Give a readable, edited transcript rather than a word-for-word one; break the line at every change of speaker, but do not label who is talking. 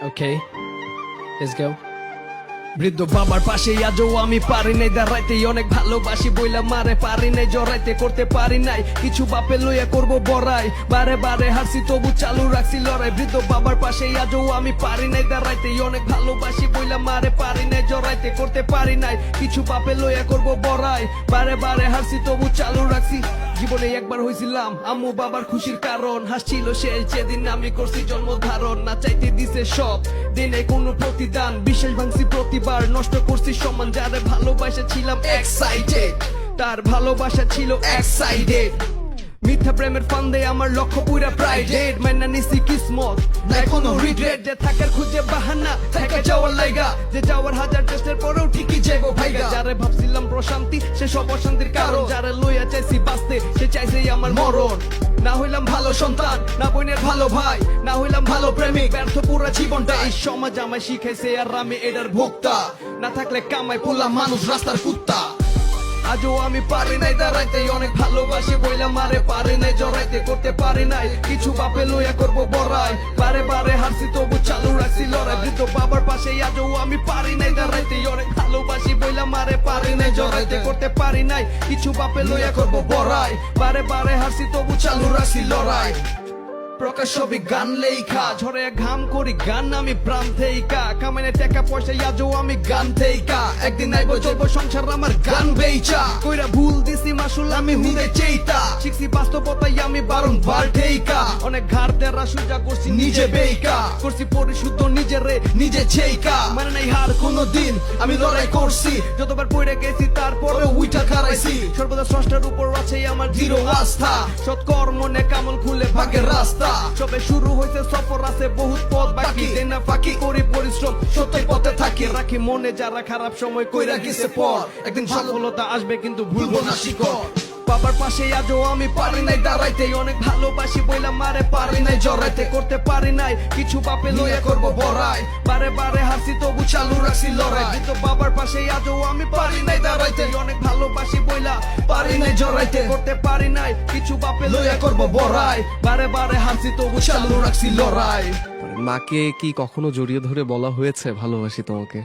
Okay, let's go. বৃদ্ধ বাবার পাশে আজও আমি পারি নাই দাঁড়াইতে, অনেক ভালোবাসি বইলা মারে পারি নাই জড়াইতে, করতে পারি নাই কিছু বাপে লইয়া করবো বড়াই, বারে বারে হারছি তবু চালু রাখছি লড়াই। বৃদ্ধ বাবার পাশে আজও আমি পারি নাই দাঁড়াইতে, অনেক ভালোবাসি বইলা মারে পারি নাই জড়াইতে, করতে পারি নাই কিছু বাপে লইয়া করবো বড়াই, বারে বারে হারছি তবু চালু রাখছি। জীবনে একবার হয়েছিলাম আম্মু বাবার খুশির কারণ, হাসছিল সে যেদিন আমি করছি জন্ম ধারণ, না চাইতে দিছে সব দিনে কোনো প্রতিদান, বিশেষ ভাঙছি প্রতিবার, নষ্ট করছি সম্মান, যারে ভালোবাসা ছিলাম এক্সাইটেড, তার ভালোবাসা ছিল এক্সাইটেড। মিথ্যা প্রেমের ফান্দে আমার লক্ষ্য পুরা প্রায় ডেড, মাইনা নিছি কিসমত নাই কোনো রিগ্রেট, যে থাকার খুঁজে বাহানা থেকে যাওয়ার লাইগা, যে যাওয়ার হাজার চেষ্টার পরেও ঠিকই যাইবো ভাইগা। যারে ভাবছিলাম প্রশান্তি সে সব অশান্তির কারণ, যারে লইয়া চাইছি বাঁচতে সে চাইছেই আমার মরণ। না হইলাম ভালো সন্তান, না বোনের ভালো ভাই, না হইলাম ভালো প্রেমিক, ব্যর্থ পুরা জীবনটা এই সমাজ আমায় শিখাইছে, আর আমি এটার ভোক্তা। না থাকলে কামাই পোলা মানুষ রাস্তার কুত্তা। আজও আমি পারি নাই দাঁড়াইতে, অনেক ভালোবাসি বইলা মারে পারি নাই জড়াইতে, করতে পারি নাই কিছু বাপে লইয়া করবো বড়াই, বারে বারে হারছি তবু চালু রাখছি লড়াই। বৃদ্ধ বাবার পাশে আজও আমি পারি নাই দাঁড়াইতে, অনেক ভালোবাসি বইলা মারে পারি নাই জড়াইতে, করতে পারি নাই কিছু বাপে লইয়া করবো বড়াই, বারে বারে হারছি তবু চালু রাখছি লড়াই। প্রকাশ ছবি গান লেখা, ঝরে ঘাম করি গান আমি প্রাণ থেইকা, কামাইনে টাকা পয়সা আজও আমি গান থেইকা, একদিন আইবো চলবো সংসার আমার গান বেচা, কইরা ভুল দিছি মাসুল আমি হুদে চেইতা, শিখছি বাস্তবতাই আমি বারংবার ঠেইকা, অনেক ঘাড় দেরা সুজা করছি নিজে বেইকা, করছি পরিশুদ্ধ নিজেরে নিজে ছেইকা, মানে নাই হার কোনো দিন আমি লড়াই করছি, যতবার পড়ে গেছি তারপরে উইঠা খারাইছি, সর্বদা স্রষ্টার উপর আছে আমার দৃঢ় আস্থা, সৎকর্ম নেকামল খুলে ভাগের রাস্তা, সবে শুরু হয়েছে সফর আছে বহুত পথ বাকি, দেনা ফাঁকি করি পরিশ্রম সত্যের পথে থাকি, রাখি মনে যারা খারাপ সময় কইরা গেছে পর, একদিন সফলতা আসবে কিন্তু ভুলবো না শিকড়। বাবার পাশে আজও আমি পারি নাই দাঁড়াইতে, অনেক ভালোবাসি বইলা মারে পারি নাই জড়াইতে, করতে পারি নাই কিছু বাপে লইয়া করবো বড়াই, বারে বারে হাসি তবু চালু রাখছি লড়াই। কিন্তু বাবার পাশে আজও আমি পারি নাই দাঁড়াইতে, অনেক ভালোবাসি বইলা পারি নাই জড়াইতে, করতে পারি নাই কিছু বাপে লইয়া করবো বড়াই, বারে বারে হাসি তবু চালু রাখছি লড়াই।
মাকে কি কখনো জড়িয়ে ধরে বলা হয়েছে ভালোবাসি তোমাকে?